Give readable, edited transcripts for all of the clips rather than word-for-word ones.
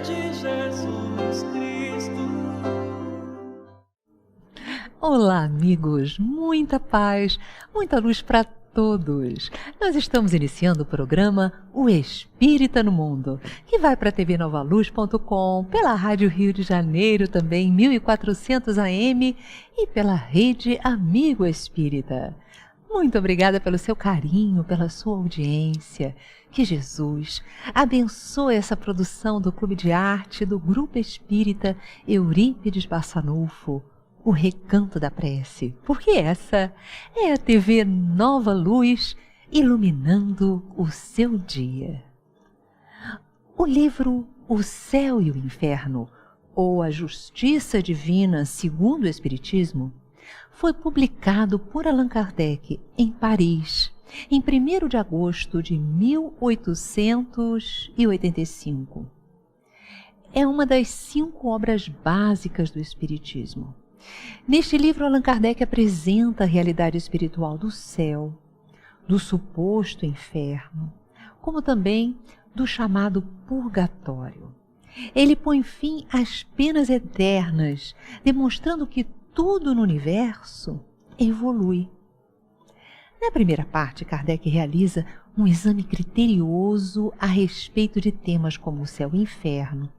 de Jesus Cristo. Olá, amigos! Muita paz, muita luz para todos! Nós estamos iniciando o programa O Espírita no Mundo, que vai para tvnovaluz.com, pela Rádio Rio de Janeiro também, 1400 AM, e pela Rede Amigo Espírita. Muito obrigada pelo seu carinho, pela sua audiência. Que Jesus abençoe essa produção do Clube de Arte do Grupo Espírita Eurípides Barçanufo, o Recanto da Prece, porque essa é a TV Nova Luz, iluminando o seu dia. O livro O Céu e o Inferno, ou A Justiça Divina segundo o Espiritismo, foi publicado por Allan Kardec em Paris, em 1º de agosto de 1885. É uma das 5 obras básicas do Espiritismo. Neste livro, Allan Kardec apresenta a realidade espiritual do céu, do suposto inferno, como também do chamado purgatório. Ele põe fim às penas eternas, demonstrando que tudo no universo evolui. Na primeira parte, Kardec realiza um exame criterioso a respeito de temas como o céu e o inferno,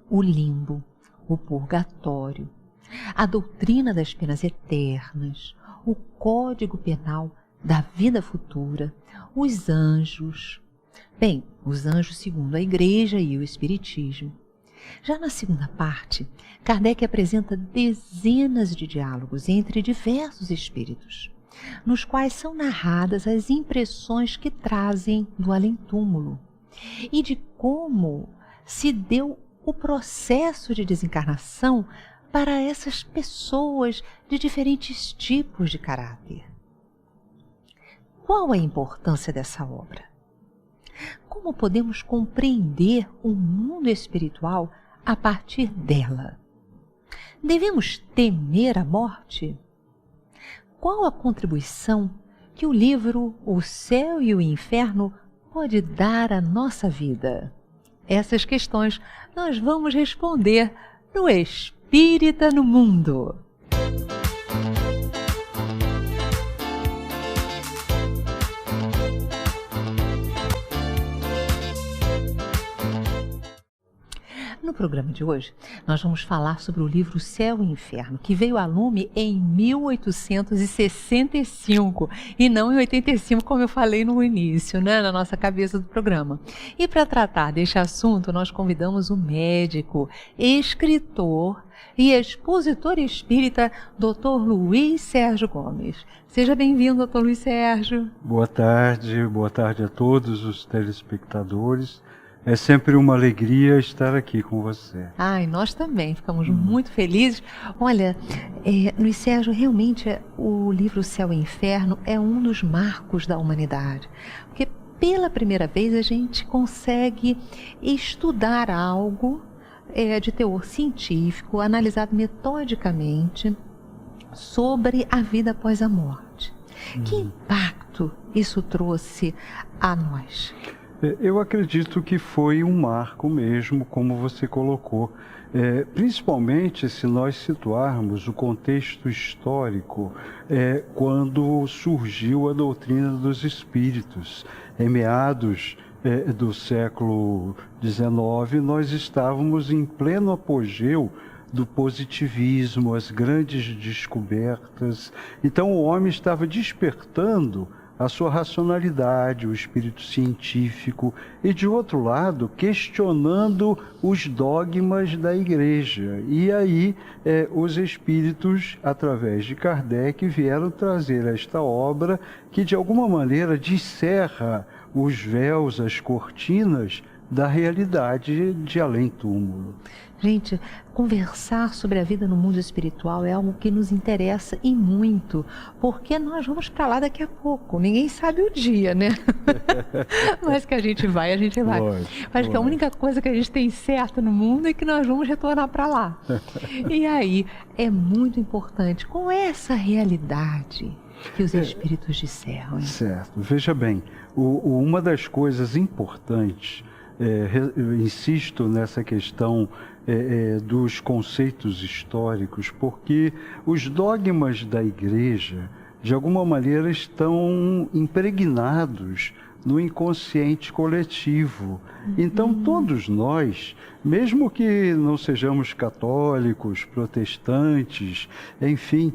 o limbo, o purgatório, a doutrina das penas eternas, o código penal da vida futura, os anjos. Bem, os anjos segundo a Igreja e o Espiritismo. Já na segunda parte, Kardec apresenta dezenas de diálogos entre diversos espíritos, nos quais são narradas as impressões que trazem do além-túmulo e de como se deu o processo de desencarnação para essas pessoas de diferentes tipos de caráter. Qual a importância dessa obra? Como podemos compreender o mundo espiritual a partir dela? Devemos temer a morte? Qual a contribuição que o livro O Céu e o Inferno pode dar à nossa vida? Essas questões nós vamos responder no Espírita no Mundo. No programa de hoje, nós vamos falar sobre o livro Céu e Inferno, que veio a lume em 1865 e não em 85, como eu falei no início, né, na nossa cabeça do programa. E para tratar deste assunto, nós convidamos o médico, escritor e expositor espírita, Dr. Luiz Sérgio Gomes. Seja bem-vindo, Dr. Luiz Sérgio. Boa tarde a todos os telespectadores. É sempre uma alegria estar aqui com você. E nós também ficamos muito felizes. Olha, Luiz Sérgio, realmente o livro Céu e Inferno é um dos marcos da humanidade. Porque pela primeira vez a gente consegue estudar algo de teor científico, analisado metodicamente, sobre a vida após a morte. Que impacto isso trouxe a nós? Eu acredito que foi um marco mesmo, como você colocou, principalmente se nós situarmos o contexto histórico, quando surgiu a doutrina dos espíritos. Em meados do século XIX, nós estávamos em pleno apogeu do positivismo, as grandes descobertas. Então o homem estava despertando a sua racionalidade, o espírito científico, e de outro lado, questionando os dogmas da Igreja. E aí, os espíritos, através de Kardec, vieram trazer esta obra que, de alguma maneira, descerra os véus, as cortinas da realidade de além-túmulo. Gente, conversar sobre a vida no mundo espiritual é algo que nos interessa e muito, porque nós vamos para lá daqui a pouco. Ninguém sabe o dia, né? Mas que a gente vai, a gente vai. Acho que a única coisa que a gente tem certo no mundo é que nós vamos retornar para lá. E aí, é muito importante, com essa realidade que os espíritos disseram. Certo. Veja bem, uma das coisas importantes eu insisto nessa questão dos conceitos históricos, porque os dogmas da Igreja, de alguma maneira, estão impregnados no inconsciente coletivo. Então, todos nós, mesmo que não sejamos católicos, protestantes, enfim,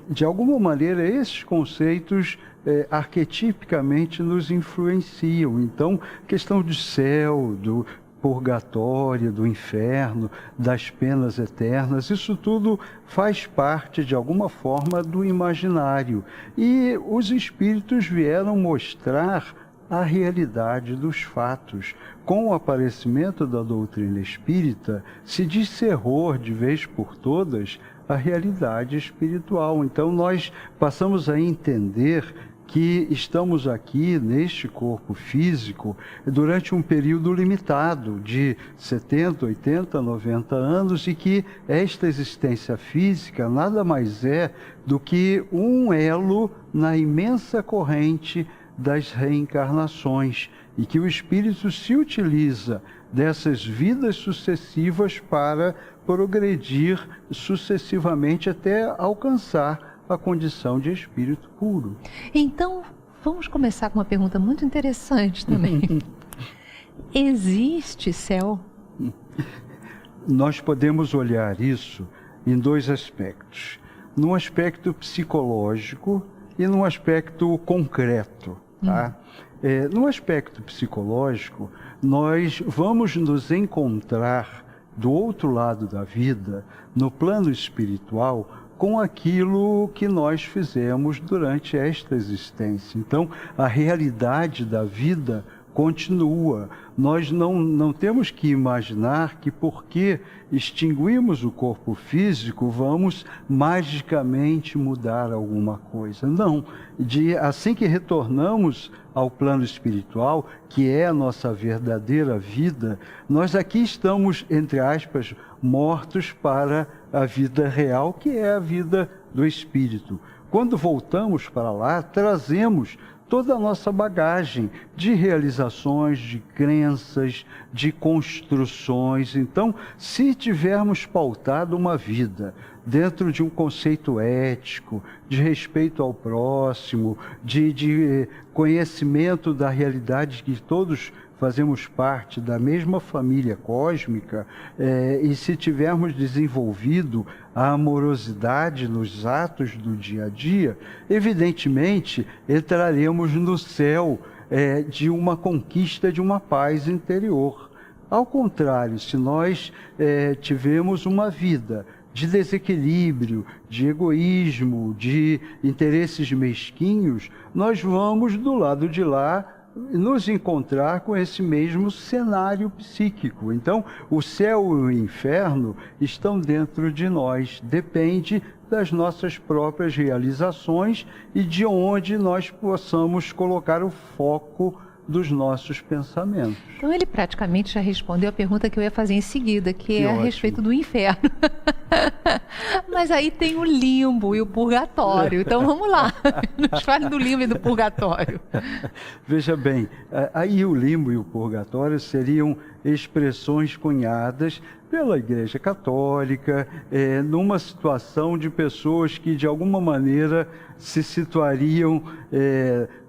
de alguma maneira, esses conceitos arquetipicamente nos influenciam. Então, questão do céu, do purgatório, do inferno, das penas eternas, isso tudo faz parte, de alguma forma, do imaginário. E os espíritos vieram mostrar a realidade dos fatos. Com o aparecimento da doutrina espírita, se descerrou de vez por todas a realidade espiritual. Então, nós passamos a entender que estamos aqui neste corpo físico durante um período limitado de 70, 80, 90 anos e que esta existência física nada mais é do que um elo na imensa corrente das reencarnações e que o espírito se utiliza dessas vidas sucessivas para progredir sucessivamente até alcançar a condição de espírito puro. Então, vamos começar com uma pergunta muito interessante também. Existe céu? Nós podemos olhar isso em dois aspectos. Num aspecto psicológico e num aspecto concreto. Tá? No aspecto psicológico, nós vamos nos encontrar do outro lado da vida, no plano espiritual, com aquilo que nós fizemos durante esta existência. Então, a realidade da vida continua. Nós não temos que imaginar que porque extinguimos o corpo físico, vamos magicamente mudar alguma coisa. Não. Assim que retornamos ao plano espiritual, que é a nossa verdadeira vida, nós aqui estamos, entre aspas, mortos para a vida real, que é a vida do espírito. Quando voltamos para lá, trazemos toda a nossa bagagem de realizações, de crenças, de construções. Então, se tivermos pautado uma vida dentro de um conceito ético, de respeito ao próximo, de conhecimento da realidade que todos fazemos parte da mesma família cósmica, e se tivermos desenvolvido a amorosidade nos atos do dia a dia, evidentemente entraremos no céu de uma conquista de uma paz interior. Ao contrário, se nós tivermos uma vida de desequilíbrio, de egoísmo, de interesses mesquinhos, nós vamos do lado de lá nos encontrar com esse mesmo cenário psíquico. Então, o céu e o inferno estão dentro de nós, depende das nossas próprias realizações e de onde nós possamos colocar o foco dos nossos pensamentos. Então ele praticamente já respondeu a pergunta que eu ia fazer em seguida, que é a ótimo. respeito do inferno. Mas aí tem o limbo e o purgatório. Então vamos lá, nos fale do limbo e do purgatório. Veja bem, aí o limbo e o purgatório seriam expressões cunhadas pela Igreja Católica, numa situação de pessoas que de alguma maneira se situariam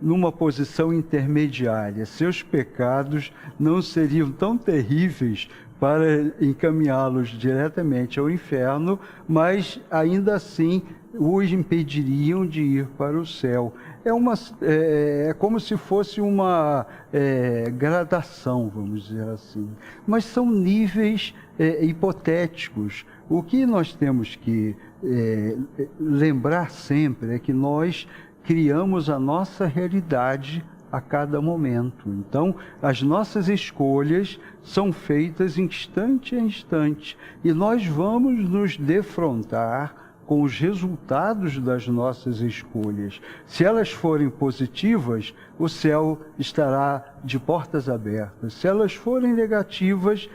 numa posição intermediária. Seus pecados não seriam tão terríveis para encaminhá-los diretamente ao inferno, mas ainda assim os impediriam de ir para o céu. É como se fosse uma gradação, vamos dizer assim. Mas são níveis hipotéticos. O que nós temos que lembrar sempre é que nós criamos a nossa realidade a cada momento. Então, as nossas escolhas são feitas instante a instante e nós vamos nos defrontar com os resultados das nossas escolhas. Se elas forem positivas, o céu estará de portas abertas. Se elas forem negativas,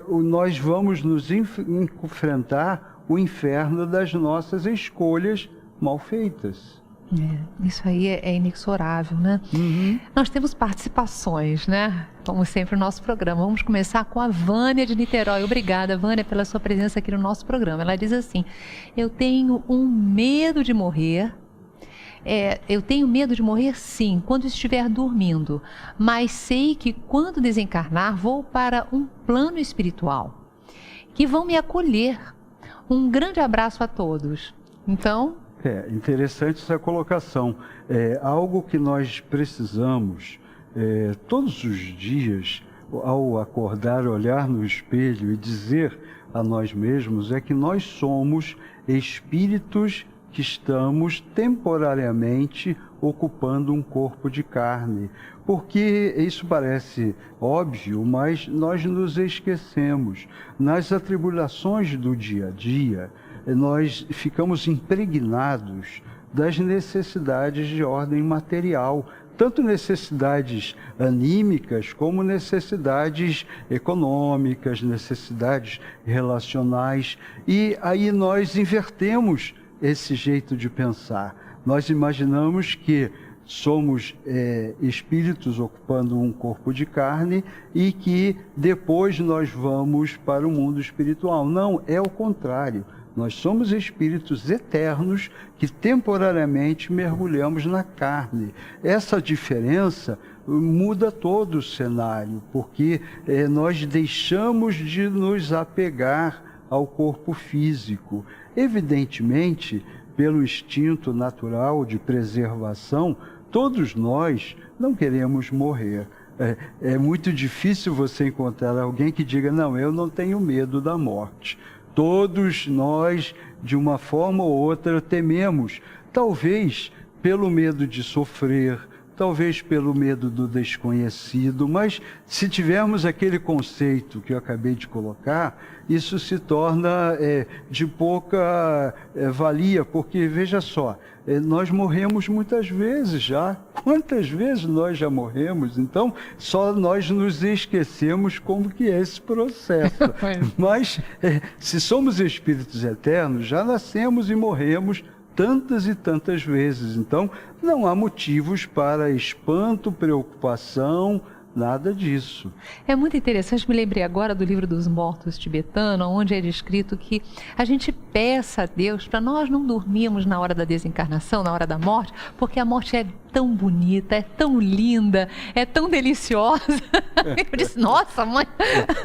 nós vamos nos enfrentar o inferno das nossas escolhas mal feitas. Isso aí é inexorável, né? Nós temos participações, né? Como sempre, no nosso programa. Vamos começar com a Vânia de Niterói. Obrigada, Vânia, pela sua presença aqui no nosso programa. Ela diz assim: eu tenho um medo de morrer. Eu tenho medo de morrer, sim, quando estiver dormindo. Mas sei que quando desencarnar, vou para um plano espiritual, que vão me acolher. Um grande abraço a todos. Então... interessante essa colocação. Algo que nós precisamos todos os dias, ao acordar, olhar no espelho e dizer a nós mesmos, é que nós somos espíritos que estamos temporariamente ocupando um corpo de carne. Porque isso parece óbvio, mas nós nos esquecemos. Nas atribulações do dia a dia, nós ficamos impregnados das necessidades de ordem material, tanto necessidades anímicas como necessidades econômicas, necessidades relacionais. E aí nós invertemos esse jeito de pensar. Nós imaginamos que somos espíritos ocupando um corpo de carne e que depois nós vamos para o mundo espiritual. Não, é o contrário. Nós somos espíritos eternos que temporariamente mergulhamos na carne. Essa diferença muda todo o cenário, porque nós deixamos de nos apegar ao corpo físico. Evidentemente, pelo instinto natural de preservação, todos nós não queremos morrer. É muito difícil você encontrar alguém que diga: não, eu não tenho medo da morte. Todos nós, de uma forma ou outra, tememos, talvez pelo medo de sofrer, talvez pelo medo do desconhecido, mas se tivermos aquele conceito que eu acabei de colocar, isso se torna de pouca valia, porque, veja só, nós morremos muitas vezes já. Quantas vezes nós já morremos? Então, só nós nos esquecemos como que é esse processo. Mas, se somos espíritos eternos, já nascemos e morremos tantas e tantas vezes. Então, não há motivos para espanto, preocupação, nada disso. É muito interessante, me lembrei agora do livro dos mortos tibetano, onde é descrito que a gente peça a Deus para nós não dormirmos na hora da desencarnação, na hora da morte, porque a morte é tão bonita, é tão linda, é tão deliciosa. Eu disse: nossa, mãe...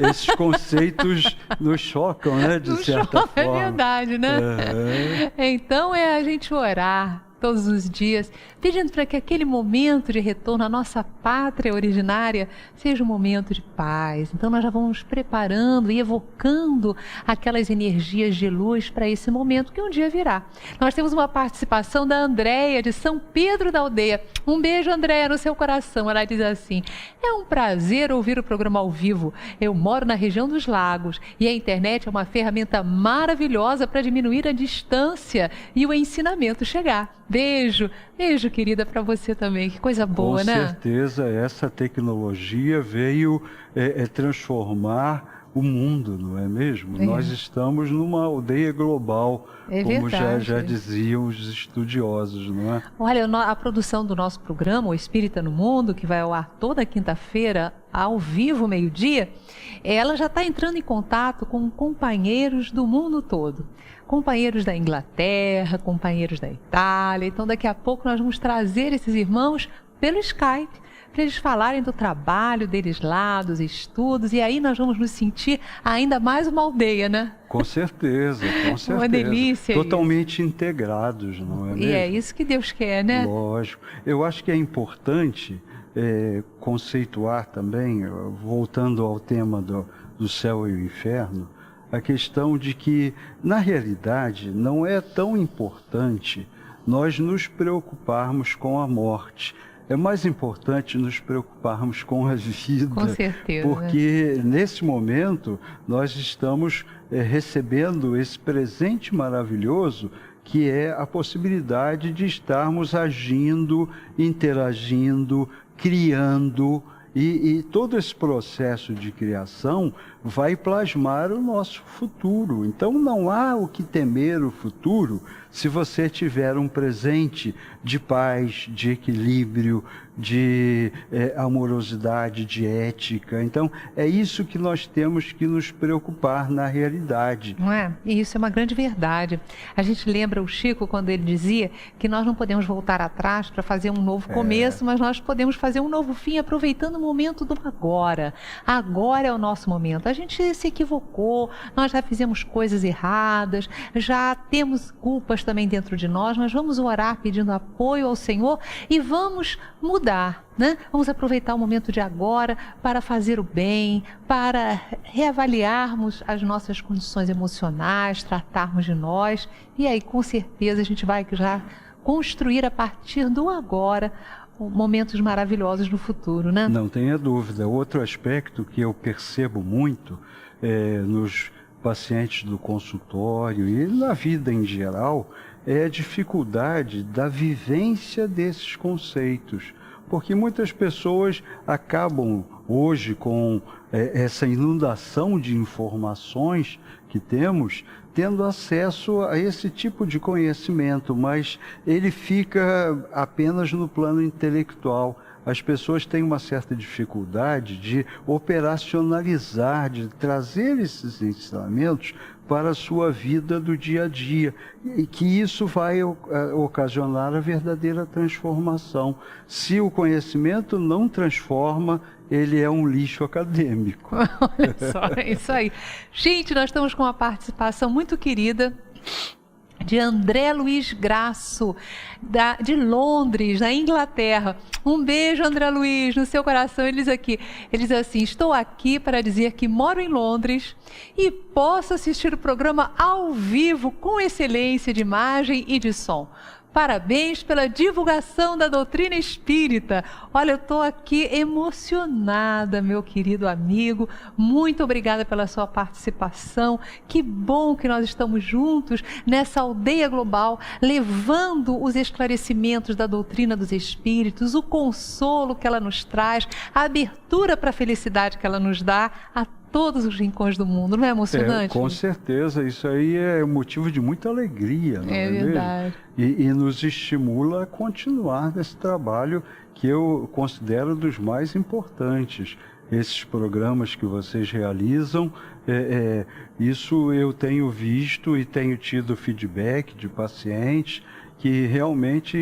Esses conceitos nos chocam, né, de certa forma. É verdade, né? Então é a gente orar todos os dias, pedindo para que aquele momento de retorno à nossa pátria originária seja um momento de paz. Então nós já vamos preparando e evocando aquelas energias de luz para esse momento que um dia virá. Nós temos uma participação da Andréia, de São Pedro da Aldeia. Um beijo, Andréia, no seu coração. Ela diz assim: é um prazer ouvir o programa ao vivo. Eu moro na região dos lagos e a internet é uma ferramenta maravilhosa para diminuir a distância e o ensinamento chegar. Beijo, beijo, querida, para você também. Que coisa boa, né? Com certeza, essa tecnologia veio transformar o mundo, não é mesmo? Nós estamos numa aldeia global, como já diziam os estudiosos, não é? Olha, a produção do nosso programa, O Espírita no Mundo, que vai ao ar toda quinta-feira, ao vivo, meio-dia, ela já está entrando em contato com companheiros do mundo todo. Companheiros da Inglaterra, companheiros da Itália. Então, daqui a pouco nós vamos trazer esses irmãos pelo Skype, para eles falarem do trabalho deles lá, dos estudos, e aí nós vamos nos sentir ainda mais uma aldeia, né? Com certeza, com certeza. Uma delícia. Totalmente integrados, não é mesmo? E é isso que Deus quer, né? Lógico. Eu acho que é importante conceituar também, voltando ao tema do céu e o inferno, a questão de que, na realidade, não é tão importante nós nos preocuparmos com a morte. É mais importante nos preocuparmos com a vida. Com certeza. Porque, nesse momento, nós estamos recebendo esse presente maravilhoso, que é a possibilidade de estarmos agindo, interagindo, criando. E todo esse processo de criação vai plasmar o nosso futuro. Então não há o que temer o futuro se você tiver um presente de paz, de equilíbrio, de amorosidade, de ética. Então é isso que nós temos que nos preocupar na realidade. Não é? E isso é uma grande verdade. A gente lembra o Chico quando ele dizia que nós não podemos voltar atrás para fazer um novo começo, mas nós podemos fazer um novo fim aproveitando o momento do agora. Agora é o nosso momento. A gente se equivocou, nós já fizemos coisas erradas, já temos culpas também dentro de nós, mas vamos orar pedindo apoio ao Senhor e vamos mudar, né? Vamos aproveitar o momento de agora para fazer o bem, para reavaliarmos as nossas condições emocionais, tratarmos de nós, e aí com certeza a gente vai já construir a partir do agora momentos maravilhosos no futuro, né? Não tenha dúvida. Outro aspecto que eu percebo muito nos pacientes do consultório e na vida em geral é a dificuldade da vivência desses conceitos. Porque muitas pessoas acabam hoje com essa inundação de informações que temos, tendo acesso a esse tipo de conhecimento, mas ele fica apenas no plano intelectual. As pessoas têm uma certa dificuldade de operacionalizar, de trazer esses ensinamentos para a sua vida do dia a dia, e que isso vai ocasionar a verdadeira transformação. Se o conhecimento não transforma, ele é um lixo acadêmico. Olha só, é isso aí. Gente, nós estamos com uma participação muito querida de André Luiz Graço, de Londres, na Inglaterra. Um beijo, André Luiz, no seu coração. Ele diz assim: estou aqui para dizer que moro em Londres e posso assistir o programa ao vivo com excelência de imagem e de som. Parabéns pela divulgação da doutrina espírita. Olha, eu estou aqui emocionada, meu querido amigo. Muito obrigada pela sua participação. Que bom que nós estamos juntos nessa aldeia global, levando os esclarecimentos da doutrina dos espíritos, o consolo que ela nos traz, a abertura para a felicidade que ela nos dá a todos os rincões do mundo. Não é emocionante? Com certeza, isso aí é motivo de muita alegria, não é verdade. E nos estimula a continuar nesse trabalho que eu considero dos mais importantes. Esses programas que vocês realizam, isso eu tenho visto e tenho tido feedback de pacientes, que realmente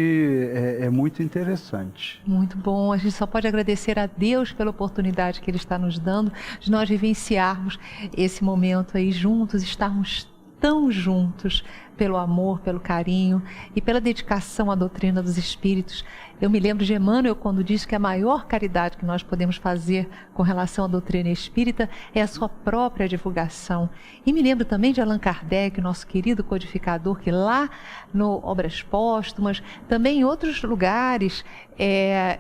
é muito interessante. Muito bom. A gente só pode agradecer a Deus pela oportunidade que Ele está nos dando de nós vivenciarmos esse momento aí juntos, estarmos tão juntos pelo amor, pelo carinho e pela dedicação à doutrina dos espíritos. Eu me lembro de Emmanuel quando diz que a maior caridade que nós podemos fazer com relação à doutrina espírita é a sua própria divulgação. E me lembro também de Allan Kardec, nosso querido codificador, que lá no Obras Póstumas, também em outros lugares,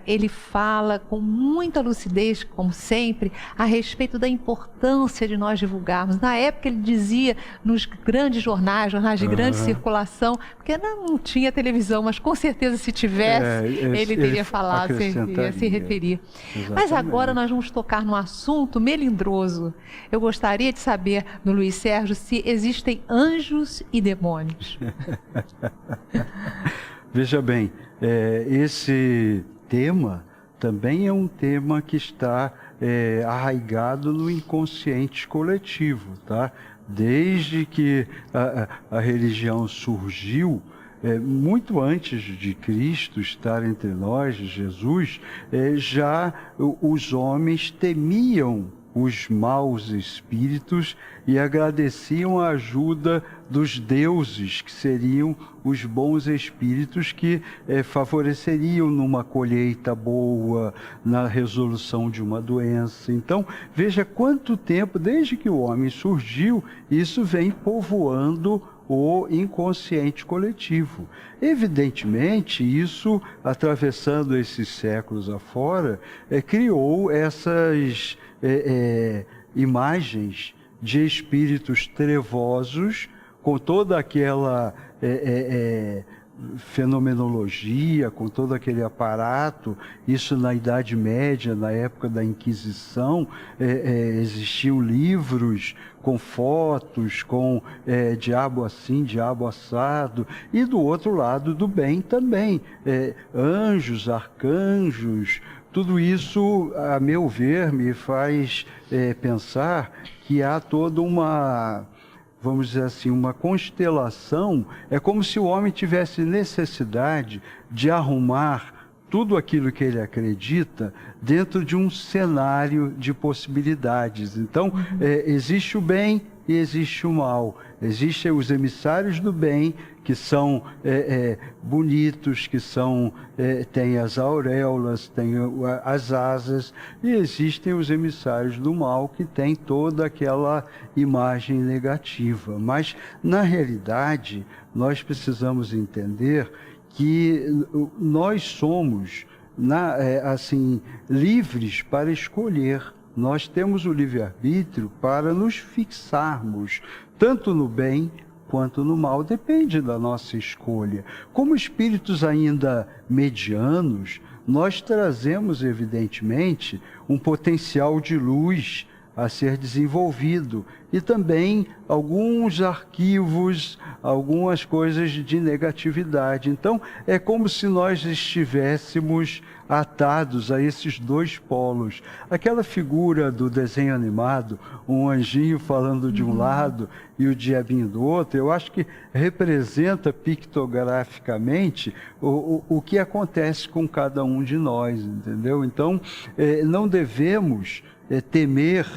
ele fala com muita lucidez, como sempre, a respeito da importância de nós divulgarmos. Na época ele dizia nos grandes jornais de grande circulação, porque não tinha televisão, mas com certeza se tivesse, ele teria falado, ia se referir. Exatamente. Mas agora nós vamos tocar num assunto melindroso. Eu gostaria de saber, do Luiz Sérgio, se existem anjos e demônios. Veja bem, esse tema também é um tema que está arraigado no inconsciente coletivo, tá? Desde que a religião surgiu, muito antes de Cristo estar entre nós, Jesus, já os homens temiam os maus espíritos e agradeciam a ajuda dos deuses, que seriam os bons espíritos que favoreceriam numa colheita boa, na resolução de uma doença. Então, veja quanto tempo, desde que o homem surgiu, isso vem povoando o inconsciente coletivo. Evidentemente, isso, atravessando esses séculos afora, criou essas imagens de espíritos trevosos, com toda aquela fenomenologia, com todo aquele aparato. Isso na Idade Média, na época da Inquisição, existiam livros com fotos, com diabo assim, diabo assado, e do outro lado do bem também, anjos, arcanjos. Tudo isso, a meu ver, me faz pensar que há toda uma, vamos dizer assim, uma constelação. É como se o homem tivesse necessidade de arrumar tudo aquilo que ele acredita dentro de um cenário de possibilidades. Então, existe o bem e existe o mal. Existem os emissários do bem, que são bonitos, que são, têm as auréolas, têm as asas, e existem os emissários do mal, que têm toda aquela imagem negativa. Mas, na realidade, nós precisamos entender que nós somos assim, livres para escolher. Nós temos o livre-arbítrio para nos fixarmos tanto no bem quanto no mal, depende da nossa escolha. Como espíritos ainda medianos, nós trazemos, evidentemente, um potencial de luz a ser desenvolvido, e também alguns arquivos, algumas coisas de negatividade. Então, é como se nós estivéssemos atados a esses dois polos. Aquela figura do desenho animado, um anjinho falando de um lado e o diabinho do outro, eu acho que representa pictograficamente o que acontece com cada um de nós, entendeu? Então, não devemos temer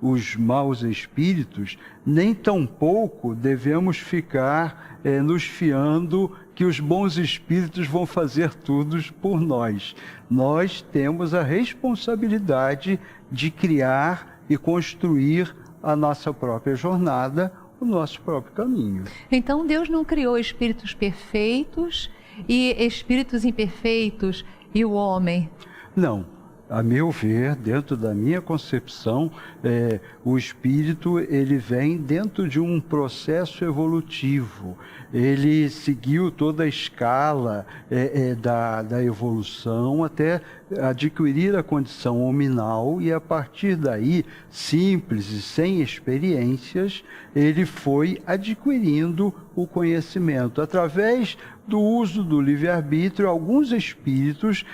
os maus espíritos, nem tampouco devemos ficar nos fiando que os bons espíritos vão fazer tudo por nós. Nós temos a responsabilidade de criar e construir a nossa própria jornada, o nosso próprio caminho. Então Deus não criou espíritos perfeitos e espíritos imperfeitos e o homem? Não. A meu ver, dentro da minha concepção, o espírito ele vem dentro de um processo evolutivo. Ele seguiu toda a escala da evolução até adquirir a condição hominal, e a partir daí, simples e sem experiências, ele foi adquirindo o conhecimento. Através do uso do livre-arbítrio, alguns espíritos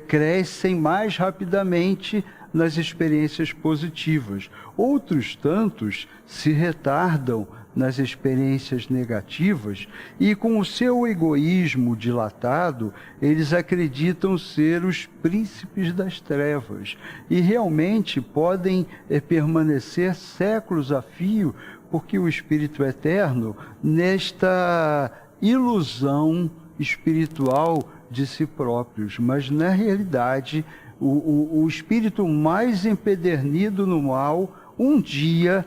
crescem mais rapidamente nas experiências positivas. Outros tantos se retardam nas experiências negativas e, com o seu egoísmo dilatado, eles acreditam ser os príncipes das trevas e realmente podem permanecer séculos a fio, porque o Espírito Eterno, nesta ilusão espiritual de si próprios, mas na realidade o espírito mais empedernido no mal, num dia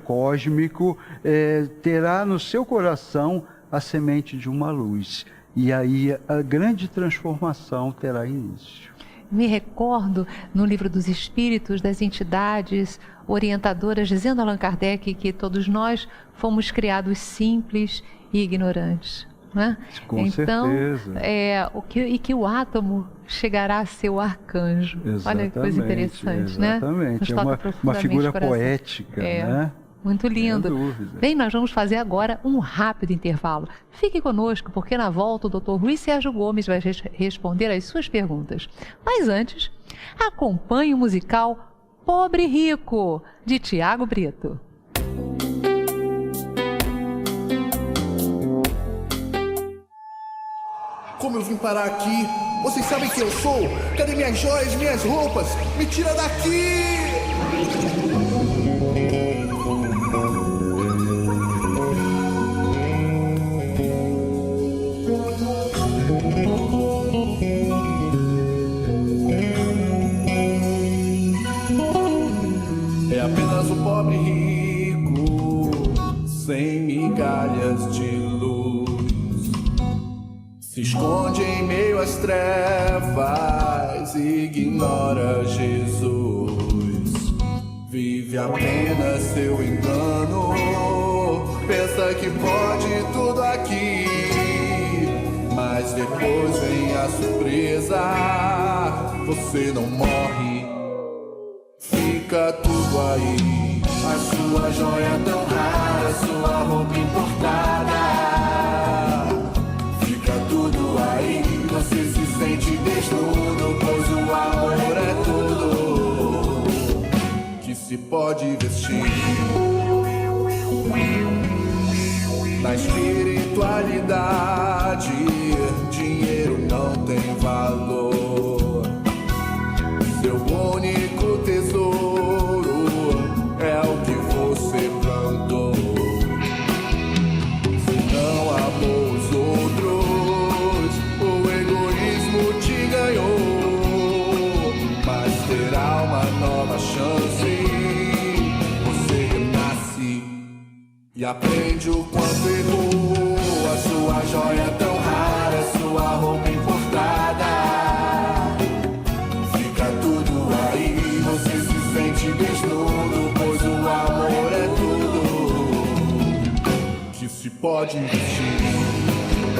cósmico, terá no seu coração a semente de uma luz, e aí a grande transformação terá início. Me recordo no Livro dos Espíritos das entidades orientadoras dizendo a Allan Kardec que todos nós fomos criados simples e ignorantes, né? Com então, certeza. Que o átomo chegará a ser o arcanjo. Exatamente, olha que coisa interessante, exatamente. né? É uma figura poética, né? Muito lindo. Sem dúvida. Bem, nós vamos fazer agora um rápido intervalo. Fique conosco, porque na volta o Dr. Luiz Sérgio Gomes vai responder as suas perguntas. Mas antes, acompanhe o musical Pobre Rico, de Tiago Brito. Como eu vim parar aqui? Vocês sabem quem eu sou? Cadê minhas joias, minhas roupas? Me tira daqui! É apenas um pobre rico, sem migalhas de luz. Se esconde em meio às trevas, ignora Jesus. Vive apenas seu engano, pensa que pode tudo aqui, mas depois vem a surpresa. Você não morre, fica tudo aí. A sua joia tão rara, sua roupa importada, fica tudo aí. Você se sente desnudo, pois o amor é tudo que se pode vestir. Na espiritualidade, dinheiro não tem valor. Seu único tesouro é o que você plantou. Se não amou os outros, o egoísmo te ganhou. Mas terá uma nova chance. Você renasce e aprende o quanto errou. A sua joia tão rara, sua roupa importada, fica tudo aí. Você se sente desnudo, pois o amor é tudo que se pode investir.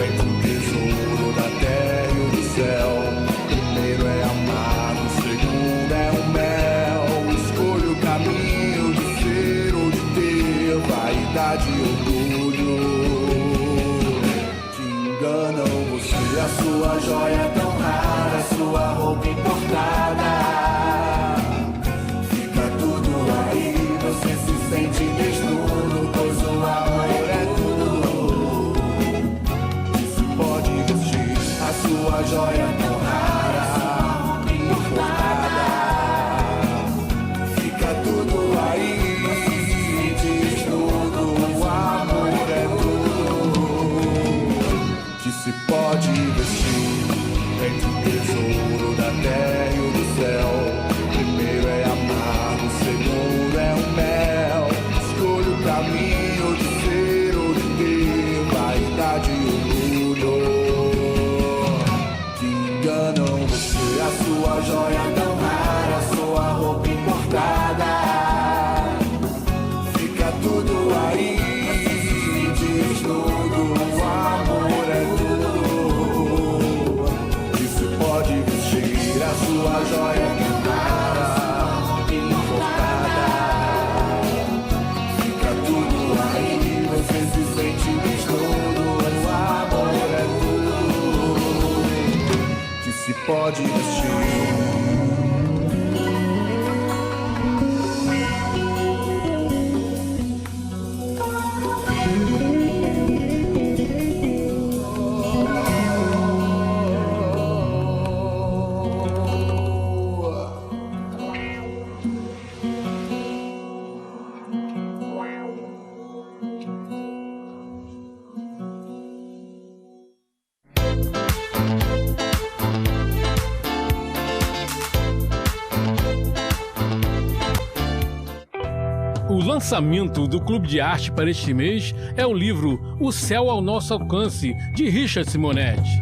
Entre o tesouro da terra e o do céu, primeiro é amar, o segundo é o mel. Escolha o caminho de ser ou de ter, vaidade e orgulho que enganam você. A sua joia tão rara, sua roupa importada, fica tudo aí. Você se sente desnudo, pois o amor é tudo que se pode vestir. A sua joia tão rara, importada, fica tudo aí. Desnudo, o amor é tudo que se pode vestir. Entre o tesouro da terra e o do céu, primeiro é amar, o segundo é o mel. Escolha o caminho de ser ou de ter, vaidade e orgulho que enganam você. A sua joia tão rara, sua roupa importada, fica tudo aí. Desnudo, o amor é tudo que se pode vestir. A sua joia tão rara, importada, fica tudo aí. Você se sente desnudo, o amor é tudo que se pode vestir. O lançamento do Clube de Arte para este mês é o livro O Céu ao Nosso Alcance, de Richard Simonetti.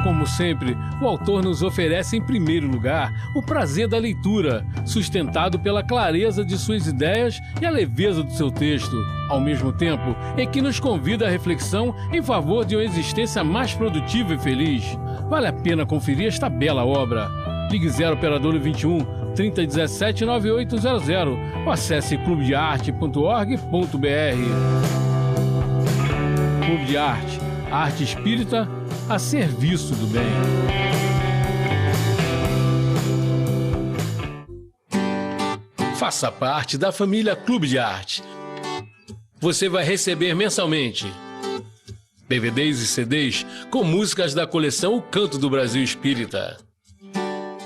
Como sempre, o autor nos oferece em primeiro lugar o prazer da leitura, sustentado pela clareza de suas ideias e a leveza do seu texto, ao mesmo tempo em que nos convida à reflexão em favor de uma existência mais produtiva e feliz. Vale a pena conferir esta bela obra. Ligue 0 operadora 21 3017 9800 ou acesse clubedearte.org.br. Clube de Arte, a arte espírita a serviço do bem. Faça parte da família Clube de Arte. Você vai receber mensalmente DVDs e CDs com músicas da coleção O Canto do Brasil Espírita,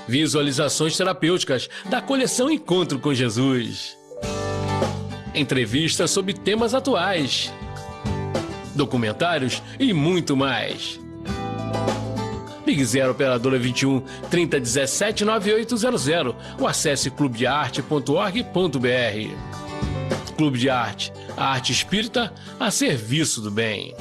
visualizações terapêuticas da coleção Encontro com Jesus, entrevistas sobre temas atuais, documentários e muito mais. Ligue 0 operadora 21 3017 9800 ou acesse clubedearte.org.br. Clube de Arte, a arte espírita a serviço do bem.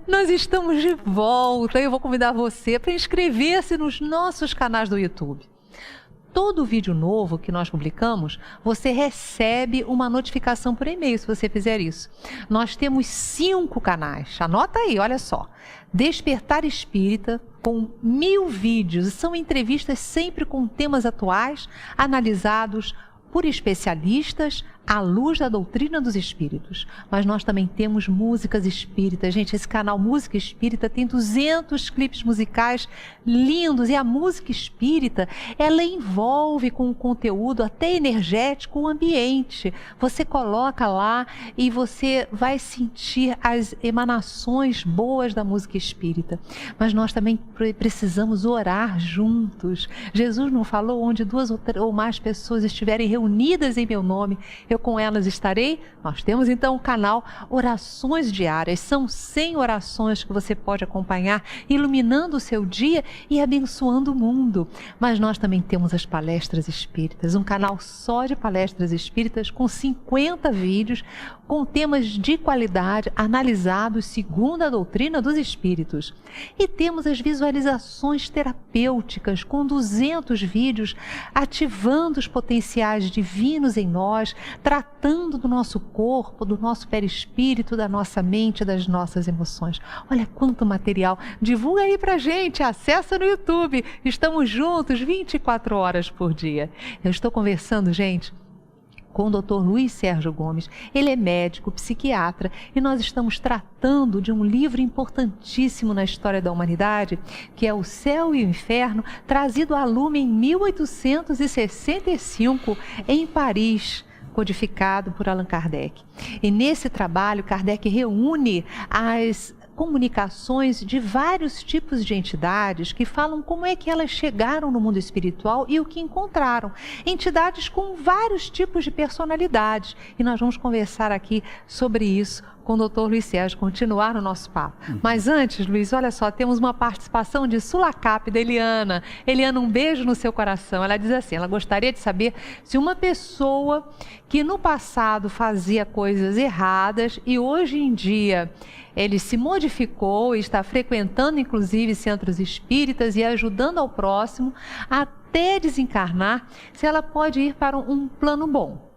Nós estamos de volta. Eu vou convidar você para inscrever-se nos nossos canais do YouTube. Todo vídeo novo que nós publicamos, você recebe uma notificação por e-mail se você fizer isso. Nós temos 5 canais. Anota aí, olha só. Despertar Espírita, com 1000 vídeos. São entrevistas sempre com temas atuais, analisados por especialistas à luz da doutrina dos espíritos. Mas nós também temos músicas espíritas. Gente, esse canal Música Espírita tem 200 clipes musicais lindos. E a música espírita, ela envolve com o conteúdo até energético o ambiente. Você coloca lá e você vai sentir as emanações boas da música espírita. Mas nós também precisamos orar juntos. Jesus não falou: onde 2 ou mais pessoas estiverem reunidas em meu nome, eu com elas estarei? Nós temos então o canal Orações Diárias. São 100 orações que você pode acompanhar, iluminando o seu dia e abençoando o mundo. Mas nós também temos as Palestras Espíritas, um canal só de palestras espíritas com 50 vídeos, com temas de qualidade, analisados segundo a doutrina dos espíritos. E temos as visualizações terapêuticas, com 200 vídeos, ativando os potenciais divinos em nós, tratando do nosso corpo, do nosso perispírito, da nossa mente, das nossas emoções. Olha quanto material. Divulga aí pra gente, acessa no YouTube. Estamos juntos 24 horas por dia. Eu estou conversando, gente, com o Dr. Luiz Sérgio Gomes. Ele é médico, psiquiatra, e nós estamos tratando de um livro importantíssimo na história da humanidade, que é O Céu e o Inferno, trazido à lume em 1865 em Paris, codificado por Allan Kardec. E nesse trabalho, Kardec reúne as comunicações de vários tipos de entidades que falam como é que elas chegaram no mundo espiritual e o que encontraram. Entidades com vários tipos de personalidades. E nós vamos conversar aqui sobre isso com o Dr. Luiz Sérgio, continuar no nosso papo. Mas antes, Luiz, olha só, temos uma participação de Sulacap, da Eliana. Eliana, um beijo no seu coração. Ela diz assim, ela gostaria de saber se uma pessoa que no passado fazia coisas erradas e hoje em dia ele se modificou e está frequentando inclusive centros espíritas e ajudando ao próximo até desencarnar, se ela pode ir para um plano bom.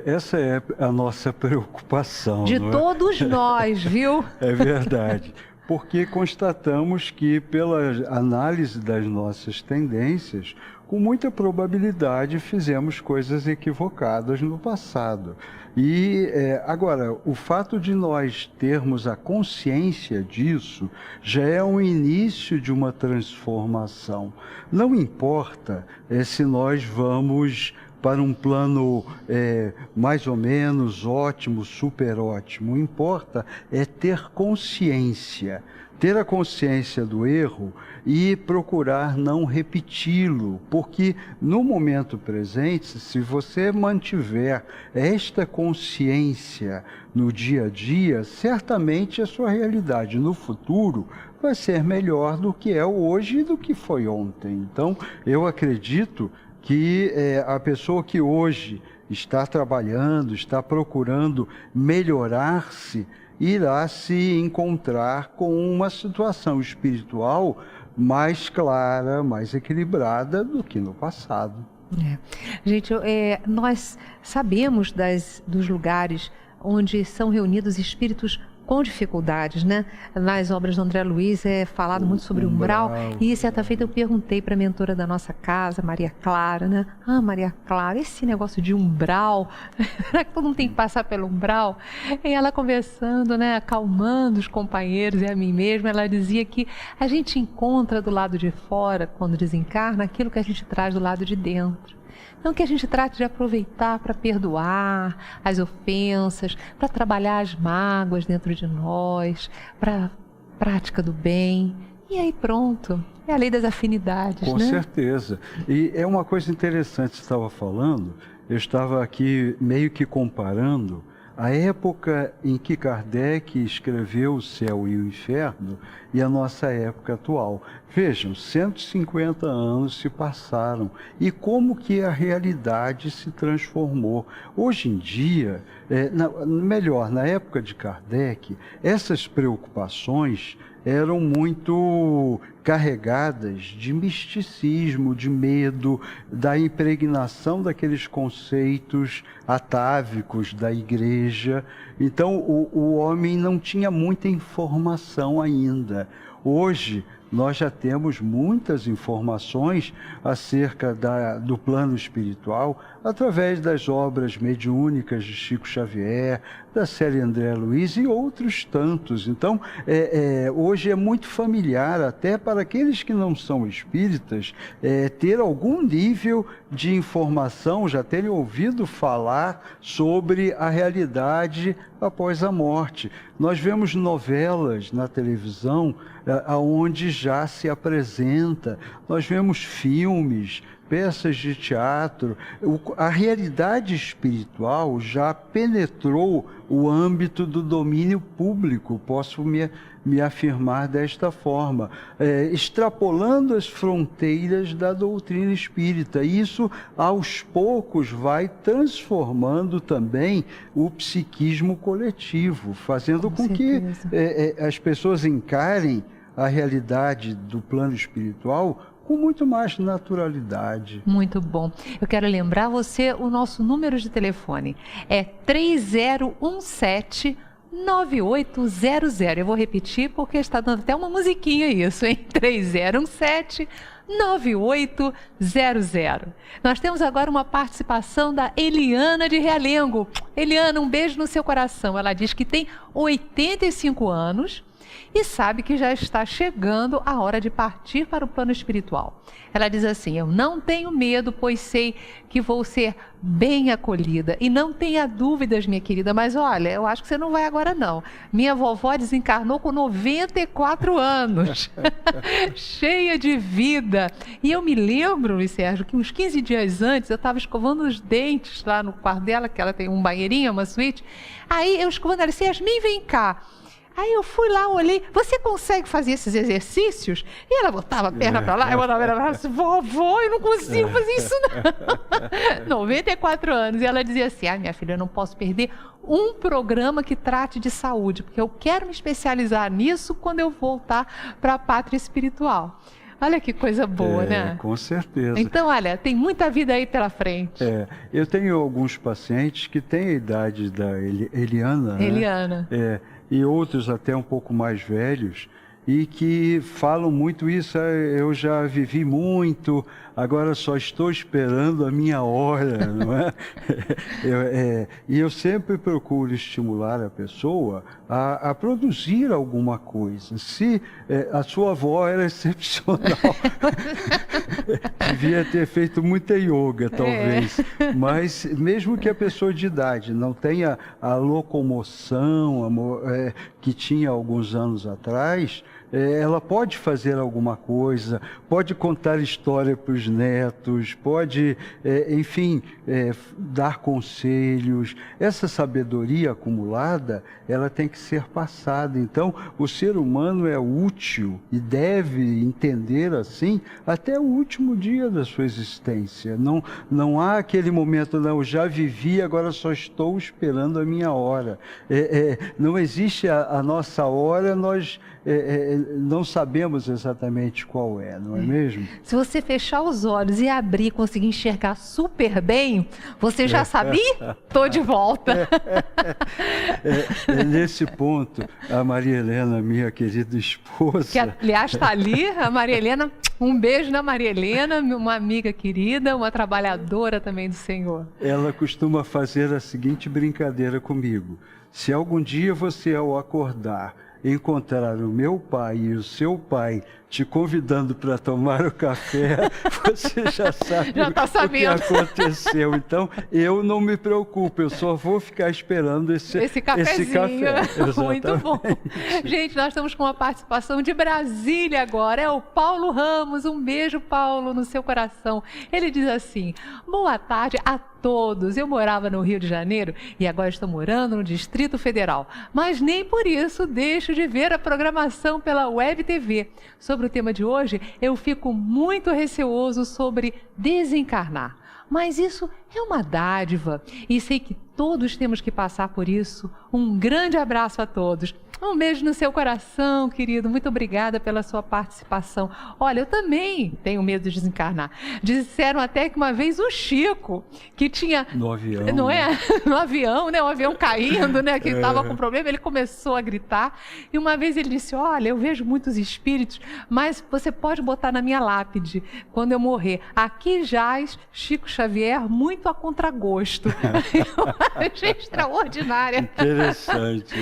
Essa é a nossa preocupação. De não é? todos nós, viu? É verdade. Porque constatamos que, pela análise das nossas tendências, com muita probabilidade fizemos coisas equivocadas no passado. E agora, o fato de nós termos a consciência disso já é um início de uma transformação. Não importa se nós vamos para um plano mais ou menos ótimo, super ótimo. O que importa é ter consciência. Ter a consciência do erro e procurar não repeti-lo, porque no momento presente, se você mantiver esta consciência no dia a dia, certamente a sua realidade no futuro vai ser melhor do que é hoje e do que foi ontem. Então, eu acredito que a pessoa que hoje está trabalhando, está procurando melhorar-se, irá se encontrar com uma situação espiritual mais clara, mais equilibrada do que no passado. Gente, nós sabemos dos lugares onde são reunidos espíritos com dificuldades, né? Nas obras do André Luiz é falado muito sobre umbral. E certa feita eu perguntei para a mentora da nossa casa, Maria Clara, né? Ah, Maria Clara, esse negócio de umbral, será que todo mundo tem que passar pelo umbral? E ela conversando, né? Acalmando os companheiros e a mim mesma, ela dizia que a gente encontra do lado de fora, quando desencarna, aquilo que a gente traz do lado de dentro. Então, que a gente trate de aproveitar para perdoar as ofensas, para trabalhar as mágoas dentro de nós, para a prática do bem. E aí pronto, é a lei das afinidades, Com né? certeza. E é uma coisa interessante que você estava falando, eu estava aqui meio que comparando a época em que Kardec escreveu O Céu e o Inferno e a nossa época atual. Vejam, 150 anos se passaram e como que a realidade se transformou. Hoje em dia, na época de Kardec, essas preocupações eram muito carregadas de misticismo, de medo, da impregnação daqueles conceitos atávicos da igreja. Então, o homem não tinha muita informação ainda. Hoje, nós já temos muitas informações acerca do plano espiritual através das obras mediúnicas de Chico Xavier, da série André Luiz e outros tantos. Então, hoje é muito familiar, até para aqueles que não são espíritas, ter algum nível de informação, já terem ouvido falar sobre a realidade após a morte. Nós vemos novelas na televisão onde já se apresenta, nós vemos filmes, peças de teatro. A realidade espiritual já penetrou o âmbito do domínio público, posso me afirmar desta forma, extrapolando as fronteiras da doutrina espírita. Isso, aos poucos, vai transformando também o psiquismo coletivo, fazendo com que as pessoas encarem a realidade do plano espiritual com muito mais naturalidade. Muito bom. Eu quero lembrar você o nosso número de telefone. É 3017-9800. Eu vou repetir porque está dando até uma musiquinha isso, hein? 3017-9800. Nós temos agora uma participação da Eliana de Realengo. Eliana, um beijo no seu coração. Ela diz que tem 85 anos e sabe que já está chegando a hora de partir para o plano espiritual. Ela diz assim: eu não tenho medo, pois sei que vou ser bem acolhida. E não tenha dúvidas, minha querida, mas olha, eu acho que você não vai agora não. Minha vovó desencarnou com 94 anos, cheia de vida. E eu me lembro, Luiz Sérgio, que uns 15 dias antes eu estava escovando os dentes lá no quarto dela, que ela tem um banheirinho, uma suíte. Aí eu escovando, ela disse: Yasmin, vem cá. Aí eu fui lá, olhei, você consegue fazer esses exercícios? E ela botava a perna para lá, eu botava a perna para lá, disse: vovó, eu não consigo fazer isso não. 94 anos. E ela dizia assim: minha filha, eu não posso perder um programa que trate de saúde, porque eu quero me especializar nisso quando eu voltar para a pátria espiritual. Olha que coisa boa, né? Com certeza. Então, olha, tem muita vida aí pela frente. Eu tenho alguns pacientes que têm a idade da Eliana, Eliana. Né? E outros até um pouco mais velhos, e que falam muito isso: eu já vivi muito, agora só estou esperando a minha hora, não é? E eu sempre procuro estimular a pessoa a produzir alguma coisa. Se a sua avó era excepcional, devia ter feito muita yoga, talvez, mas mesmo que a pessoa de idade não tenha a locomoção que tinha alguns anos atrás, ela pode fazer alguma coisa, pode contar história para os netos, pode, enfim, dar conselhos. Essa sabedoria acumulada, ela tem que ser passada. Então, o ser humano é útil e deve entender assim até o último dia da sua existência. Não há aquele momento: não, eu já vivi, agora só estou esperando a minha hora. Não existe a nossa hora, nós não sabemos exatamente qual não é mesmo? Se você fechar os olhos e abrir e conseguir enxergar super bem, você já sabia? Estou de volta. Nesse ponto, a Maria Helena, minha querida esposa... Que, aliás, está ali, a Maria Helena. Um beijo na Maria Helena, uma amiga querida, uma trabalhadora também do Senhor. Ela costuma fazer a seguinte brincadeira comigo: se algum dia você, ao acordar, encontrar o meu pai e o seu pai te convidando para tomar o café, você já sabe o que aconteceu. Então, eu não me preocupo, eu só vou ficar esperando esse café. Muito bom. Gente, nós estamos com uma participação de Brasília agora. É o Paulo Ramos. Um beijo, Paulo, no seu coração. Ele diz assim: boa tarde a todos. Eu morava no Rio de Janeiro e agora estou morando no Distrito Federal. Mas nem por isso deixo de ver a programação pela Web TV. Sobre o tema de hoje, eu fico muito receoso sobre desencarnar. Mas isso é uma dádiva e sei que todos temos que passar por isso. Um grande abraço a todos. Um beijo no seu coração, querido. Muito obrigada pela sua participação. Olha, eu também tenho medo de desencarnar. Disseram até que uma vez o Chico, que tinha... No avião. Não é? No avião, né? O avião caindo, né? Que estava com problema, ele começou a gritar. E uma vez ele disse, olha, eu vejo muitos espíritos, mas você pode botar na minha lápide, quando eu morrer. Aqui jaz Chico Xavier, muito a contragosto. Eu achei extraordinária. Interessante.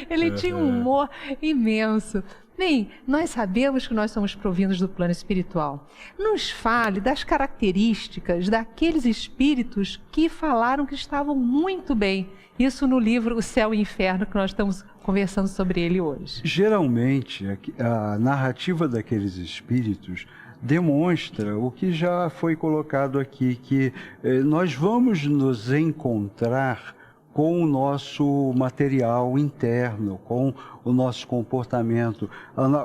Ele tinha um humor imenso. Bem, nós sabemos que nós somos provindos do plano espiritual. Nos fale das características daqueles espíritos que falaram que estavam muito bem. Isso no livro O Céu e o Inferno, que nós estamos conversando sobre ele hoje. Geralmente, a narrativa daqueles espíritos demonstra o que já foi colocado aqui, que nós vamos nos encontrar com o nosso material interno, com o nosso comportamento.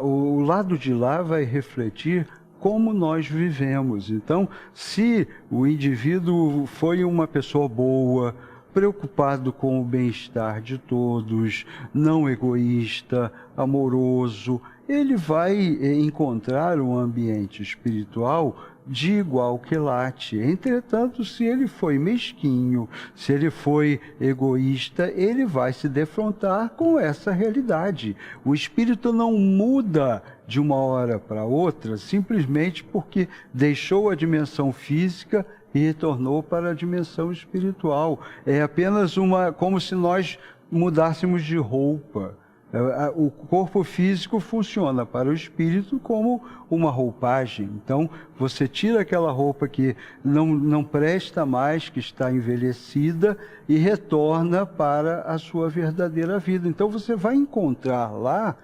O lado de lá vai refletir como nós vivemos. Então, se o indivíduo foi uma pessoa boa, preocupado com o bem-estar de todos, não egoísta, amoroso, ele vai encontrar um ambiente espiritual de igual quilate. Entretanto, se ele foi mesquinho, se ele foi egoísta, ele vai se defrontar com essa realidade. O espírito não muda de uma hora para outra simplesmente porque deixou a dimensão física e retornou para a dimensão espiritual. É apenas como se nós mudássemos de roupa. O corpo físico funciona para o espírito como uma roupagem. Então, você tira aquela roupa que não presta mais, que está envelhecida, e retorna para a sua verdadeira vida. Então, você vai encontrar lá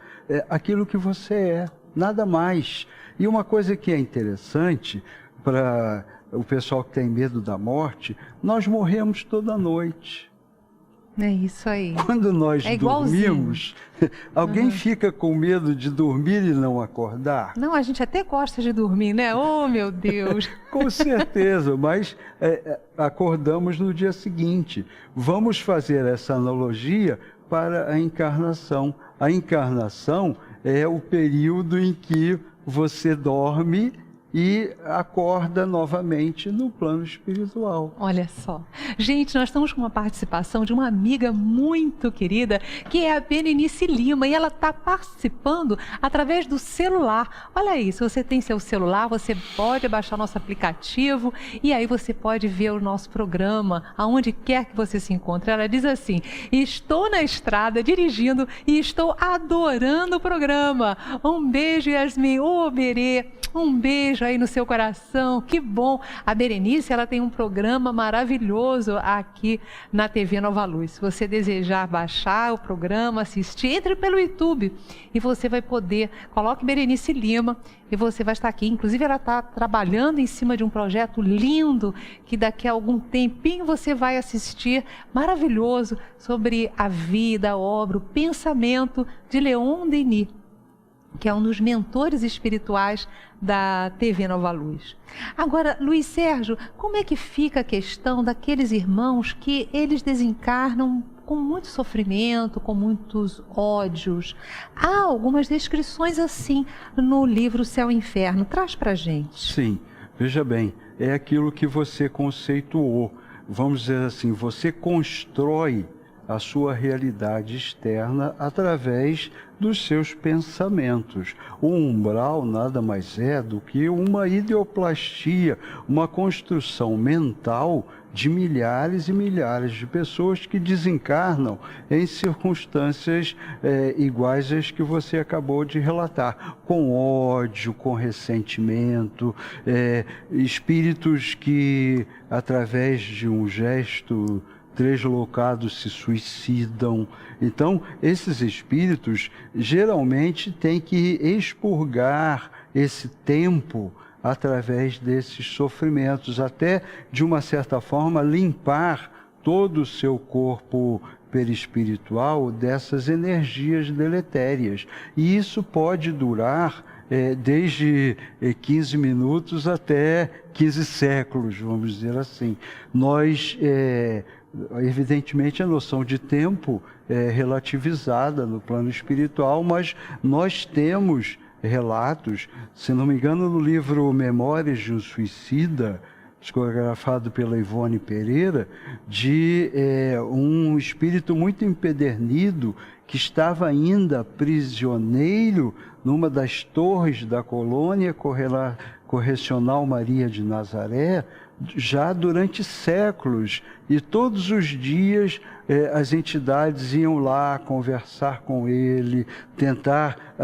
aquilo que você é, nada mais. E uma coisa que é interessante para o pessoal que tem medo da morte, nós morremos toda noite. É isso aí. Quando nós dormimos, alguém fica com medo de dormir e não acordar? Não, a gente até gosta de dormir, né? Oh, meu Deus! Com certeza, mas acordamos no dia seguinte. Vamos fazer essa analogia para a encarnação. A encarnação é o período em que você dorme e acorda novamente no plano espiritual. Olha só. Gente, nós estamos com uma participação de uma amiga muito querida, que é a Berenice Lima, e ela está participando através do celular. Olha aí, se você tem seu celular, você pode baixar nosso aplicativo e aí você pode ver o nosso programa, aonde quer que você se encontre. Ela diz assim, estou na estrada dirigindo e estou adorando o programa. Um beijo, Yasmin. Ô, Berê, um beijo aí no seu coração, que bom. A Berenice, ela tem um programa maravilhoso aqui na TV Nova Luz. Se você desejar baixar o programa, assistir, entre pelo YouTube e você vai poder, coloque Berenice Lima e você vai estar aqui. Inclusive, ela está trabalhando em cima de um projeto lindo que daqui a algum tempinho você vai assistir, maravilhoso, sobre a vida, a obra, o pensamento de Leon Denis, que é um dos mentores espirituais da TV Nova Luz. Agora, Luiz Sérgio, como é que fica a questão daqueles irmãos que eles desencarnam com muito sofrimento, com muitos ódios? Há algumas descrições assim no livro Céu e Inferno. Traz pra gente. Sim, veja bem, é aquilo que você conceituou. Vamos dizer assim, você constrói a sua realidade externa através dos seus pensamentos. O umbral nada mais é do que uma ideoplastia, uma construção mental de milhares e milhares de pessoas que desencarnam em circunstâncias iguais às que você acabou de relatar, com ódio, com ressentimento, espíritos que, através de um gesto deslocados, se suicidam. Então, esses espíritos geralmente têm que expurgar esse tempo através desses sofrimentos, até, de uma certa forma, limpar todo o seu corpo perispiritual dessas energias deletérias. E isso pode durar desde 15 minutos até 15 séculos, vamos dizer assim. Nós, evidentemente, a noção de tempo é relativizada no plano espiritual, mas nós temos relatos, se não me engano, no livro Memórias de um Suicida, psicografado pela Ivone Pereira, de um espírito muito empedernido que estava ainda prisioneiro numa das torres da colônia correcional Maria de Nazaré, já durante séculos. E todos os dias as entidades iam lá conversar com ele, tentar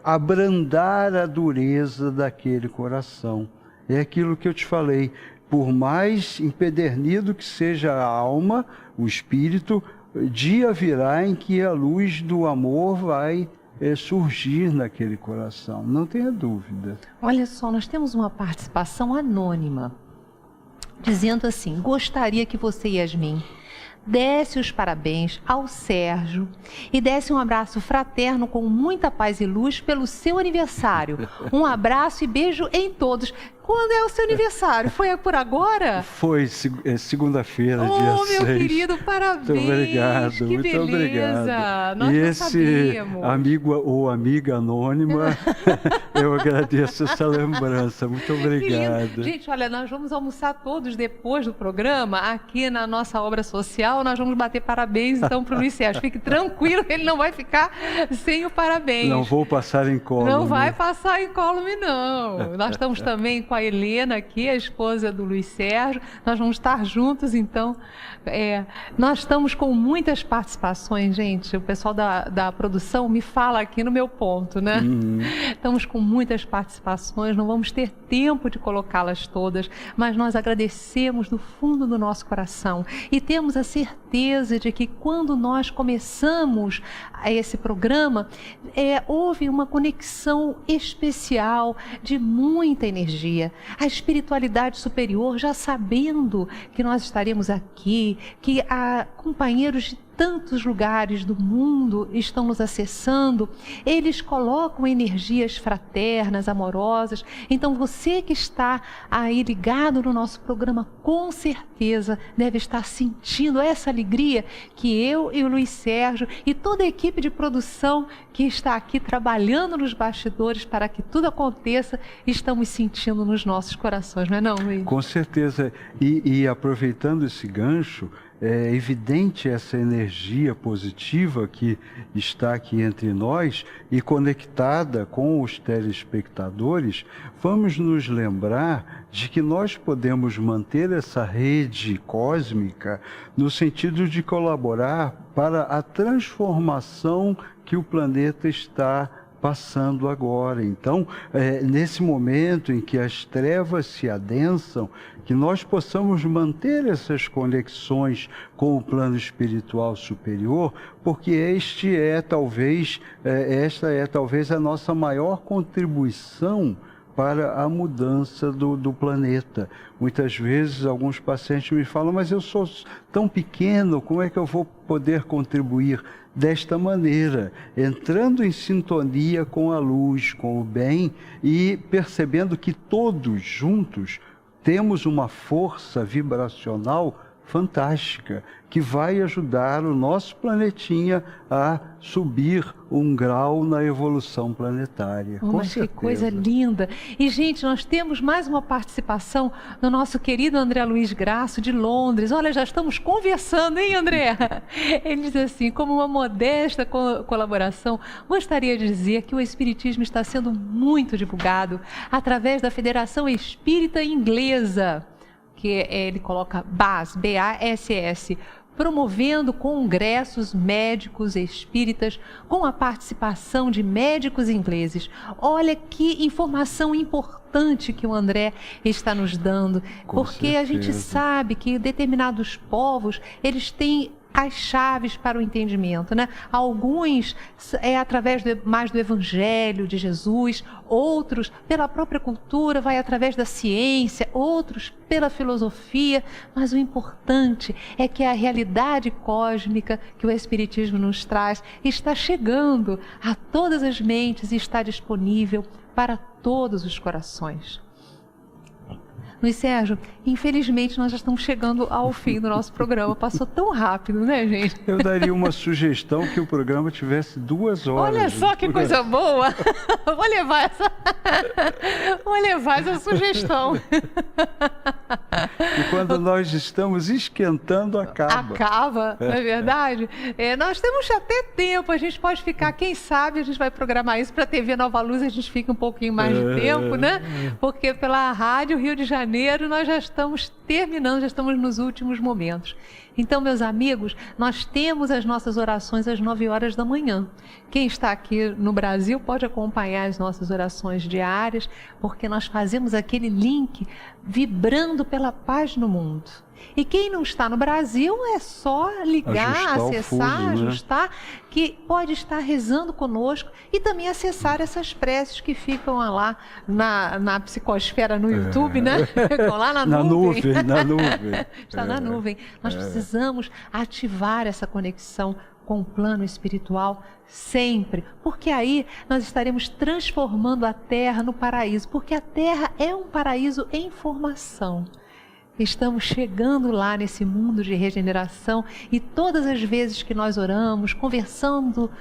abrandar a dureza daquele coração. É aquilo que eu te falei. Por mais empedernido que seja a alma, o espírito, dia virá em que a luz do amor vai surgir naquele coração. Não tenha dúvida. Olha só, nós temos uma participação anônima, dizendo assim: gostaria que você, Yasmin, desse os parabéns ao Sérgio e desse um abraço fraterno com muita paz e luz pelo seu aniversário. Um abraço e beijo em todos. Quando é o seu aniversário? Foi por agora? Foi segunda-feira, dia 6. Oh, meu querido, parabéns. Muito obrigado, que muito beleza. Obrigado. Nós e não esse sabíamos. amigo ou amiga anônima, eu agradeço essa lembrança. Muito obrigado. Gente, olha, nós vamos almoçar todos depois do programa, aqui na nossa obra social. Nós vamos bater parabéns, então, para o Luiz Sérgio. Fique tranquilo, ele não vai ficar sem o parabéns. Não vou passar em colo. Não vai passar em incólume, não. Nós estamos também com a Helena aqui, a esposa do Luiz Sérgio. Nós vamos estar juntos, então. Nós estamos com muitas participações, gente. O pessoal da produção me fala aqui no meu ponto, né? Estamos com muitas participações, não vamos ter tempo de colocá-las todas, mas nós agradecemos do fundo do nosso coração e temos a certeza de que quando nós começamos esse programa, houve uma conexão especial de muita energia. A espiritualidade superior, já sabendo que nós estaremos aqui, que há companheiros de tantos lugares do mundo estão nos acessando, eles colocam energias fraternas, amorosas. Então você que está aí ligado no nosso programa, com certeza deve estar sentindo essa alegria que eu e o Luiz Sérgio e toda a equipe de produção que está aqui trabalhando nos bastidores para que tudo aconteça, estamos sentindo nos nossos corações, não é não, Luiz? Com certeza. E aproveitando esse gancho, é evidente essa energia positiva que está aqui entre nós e conectada com os telespectadores. Vamos nos lembrar de que nós podemos manter essa rede cósmica no sentido de colaborar para a transformação que o planeta está passando agora. Então, nesse momento em que as trevas se adensam, que nós possamos manter essas conexões com o plano espiritual superior, porque esta é talvez a nossa maior contribuição para a mudança do planeta. Muitas vezes alguns pacientes me falam: mas eu sou tão pequeno, como é que eu vou poder contribuir? Desta maneira, entrando em sintonia com a luz, com o bem e percebendo que todos juntos temos uma força vibracional fantástica que vai ajudar o nosso planetinha a subir um grau na evolução planetária. Com Mas certeza. Que coisa linda! E, gente, nós temos mais uma participação do nosso querido André Luiz Graço, de Londres. Olha, já estamos conversando, hein, André? Ele diz assim: como uma modesta colaboração, gostaria de dizer que o Espiritismo está sendo muito divulgado através da Federação Espírita Inglesa, que ele coloca BASS, B-A-S-S, promovendo congressos médicos espíritas com a participação de médicos ingleses. Olha que informação importante que o André está nos dando, porque a gente sabe que determinados povos, eles têm as chaves para o entendimento, né? Alguns é através mais do Evangelho de Jesus, outros pela própria cultura, vai através da ciência, outros pela filosofia, mas o importante é que a realidade cósmica que o Espiritismo nos traz está chegando a todas as mentes e está disponível para todos os corações. Luiz Sérgio, infelizmente nós já estamos chegando ao fim do nosso programa. Passou tão rápido, né, gente? Eu daria uma sugestão que o programa tivesse 2 horas. Olha só que coisa boa! Vou levar essa sugestão. E quando nós estamos esquentando, acaba. Acaba, não é verdade? Nós temos até tempo, a gente pode ficar, quem sabe a gente vai programar isso para a TV Nova Luz, a gente fica um pouquinho mais de tempo, né? Porque pela Rádio Rio de Janeiro nós já estamos terminando, já estamos nos últimos momentos. Então, meus amigos, nós temos as nossas orações às 9 horas da manhã. Quem está aqui no Brasil pode acompanhar as nossas orações diárias, porque nós fazemos aquele link vibrando pela paz no mundo. E quem não está no Brasil é só ligar, acessar, ajustar, que pode estar rezando conosco e também acessar essas preces que ficam lá na psicosfera no YouTube, né? Ficam lá na nuvem. Na nuvem. Está na nuvem. Nós precisamos ativar essa conexão com o plano espiritual sempre, porque aí nós estaremos transformando a Terra no paraíso, porque a Terra é um paraíso em formação. Estamos chegando lá nesse mundo de regeneração e todas as vezes que nós oramos, conversamos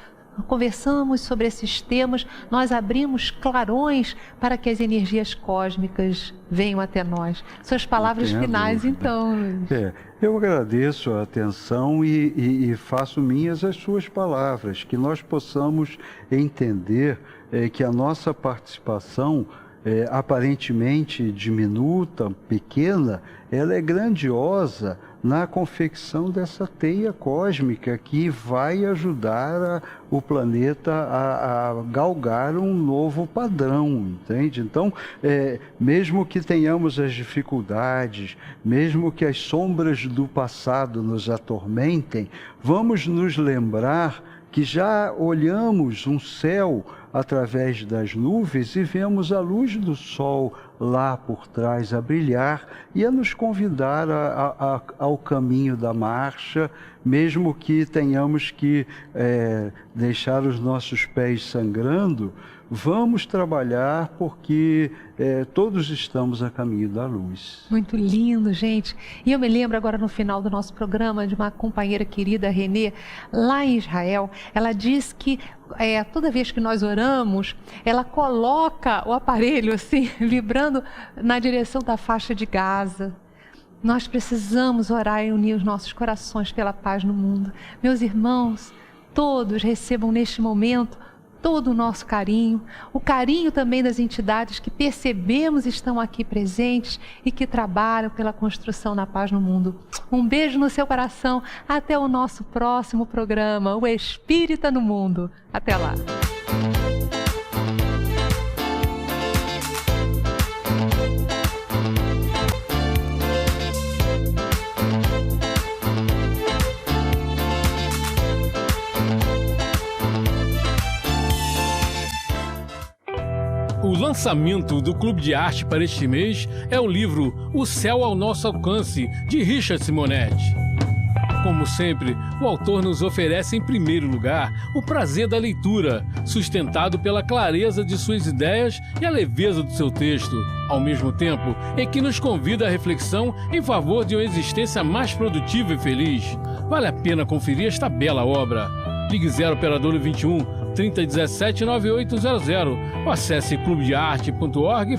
sobre esses temas, nós abrimos clarões para que as energias cósmicas venham até nós. Suas palavras finais, então, Luiz. Eu agradeço a atenção e faço minhas as suas palavras, que nós possamos entender que a nossa participação aparentemente diminuta, pequena, ela é grandiosa na confecção dessa teia cósmica que vai ajudar o planeta a galgar um novo padrão, entende? Então, mesmo que tenhamos as dificuldades, mesmo que as sombras do passado nos atormentem, vamos nos lembrar que já olhamos um céu através das nuvens e vemos a luz do sol lá por trás a brilhar e a nos convidar ao caminho da marcha, mesmo que tenhamos que deixar os nossos pés sangrando, vamos trabalhar porque todos estamos a caminho da luz. Muito lindo, gente. E eu me lembro agora no final do nosso programa de uma companheira querida, Renê, lá em Israel. Ela diz que toda vez que nós oramos, ela coloca o aparelho assim, vibrando na direção da faixa de Gaza. Nós precisamos orar e unir os nossos corações pela paz no mundo. Meus irmãos, todos recebam neste momento todo o nosso carinho, o carinho também das entidades que percebemos estão aqui presentes e que trabalham pela construção da paz no mundo. Um beijo no seu coração, até o nosso próximo programa, O Espírita no Mundo. Até lá. O lançamento do Clube de Arte para este mês é o livro O Céu ao Nosso Alcance, de Richard Simonetti. Como sempre, o autor nos oferece em primeiro lugar o prazer da leitura, sustentado pela clareza de suas ideias e a leveza do seu texto, ao mesmo tempo em que nos convida à reflexão em favor de uma existência mais produtiva e feliz. Vale a pena conferir esta bela obra. Ligue 0 operador 21 3017 9800 ou acesse clubedearte.org.br.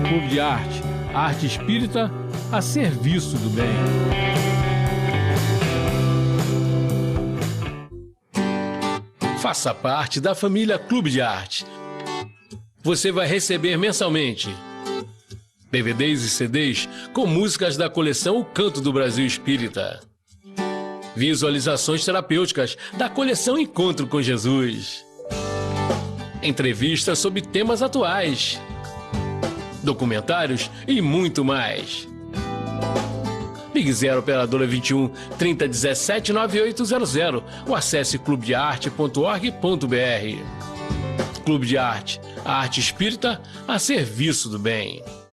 Clube de Arte, a arte espírita a serviço do bem. Faça parte da família Clube de Arte. Você vai receber mensalmente DVDs e CDs com músicas da coleção O Canto do Brasil Espírita, visualizações terapêuticas da coleção Encontro com Jesus, entrevistas sobre temas atuais, documentários e muito mais. Ligue 0 operadora 21 3017 9800 ou acesse clubedearte.org.br. Clube de Arte, a arte espírita a serviço do bem.